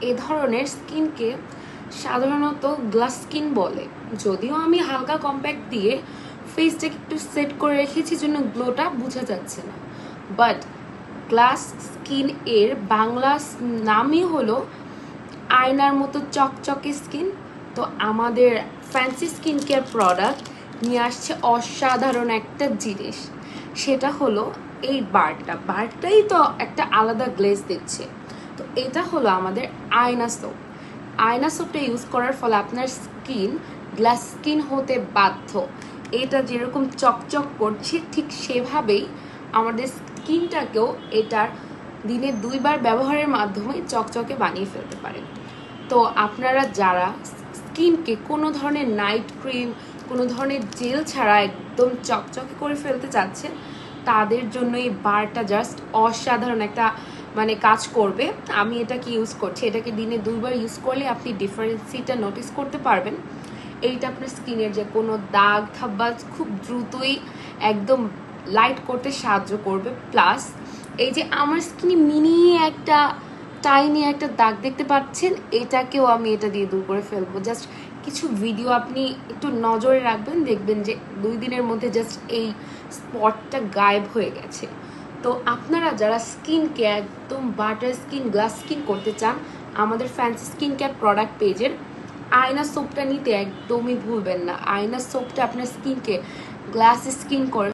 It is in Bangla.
এ ধরনের স্কিনকে সাধারণত গ্লাস স্কিন বলে। যদিও আমি হালকা কম্প্যাক্ট দিয়ে ফেসটাকে একটু সেট করে রেখেছি জন্য গ্লোটা বোঝা যাচ্ছে না, বাট গ্লাস স্কিন এর বাংলা নামই হলো আয়নার মতো চকচকে স্কিন। তো আমাদের ফ্যান্সি স্কিন কেয়ার প্রোডাক্ট নিয়ে আসছে অসাধারণ একটা জিনিস, সেটা হলো এই বারটাই তো একটা আলাদা গ্লেজ দিচ্ছে। তো এটা হলো আমাদের আয়না সোপ। আয়না সোপটা ইউজ করার ফলে আপনার স্কিন গ্লাস স্কিন হতে বাধ্য। এটা যেরকম চকচক করছে ঠিক সেভাবেই আমাদের স্কিনটাকেও এটার দিনে 2 বার ব্যবহারের মাধ্যমে চকচকে বানিয়ে ফেলতে পারেন। তো আপনারা যারা স্কিনকে কোনো ধরনের নাইট ক্রিম, কোনো ধরনের জেল ছাড়া একদম চকচকে করে ফেলতে চাচ্ছেন, তাদের জন্য এই বারটা জাস্ট অসাধারণ একটা কাজ করবে। আমি এটাকে ইউজ করছি, এটাকে দিনে 2 বার ইউজ করলে আপনি ডিফারেন্সিটা নোটিস করতে পারবেন। এইটা আপনার স্কিনের যে কোনো দাগ ধব্বা খুব দ্রুতই একদম লাইট করতে সাহায্য করবে। প্লাস এই যে আমার স্কিনে মিনি একটা টাইনি একটা দাগ দেখতে পাচ্ছেন, এটাকেও আমি এটা দিয়ে দূর করে ফেলবো। জাস্ট কিছু ভিডিও আপনি একটু নজরে রাখবেন, দেখবেন যে 2 দিনের মধ্যে জাস্ট এই স্পটটা গায়েব হয়ে গেছে। তো আপনারা যারা স্কিনকে একদম বাটার স্কিন, গ্লাস স্কিন করতে চান, আমাদের ফ্যান্সি স্কিন কেয়ার প্রোডাক্ট পেজের আয়না সোপটা নিতে একদমই ভুলবেন না। আয়না সোপটা আপনার স্কিনকে গ্লাস স্কিন করে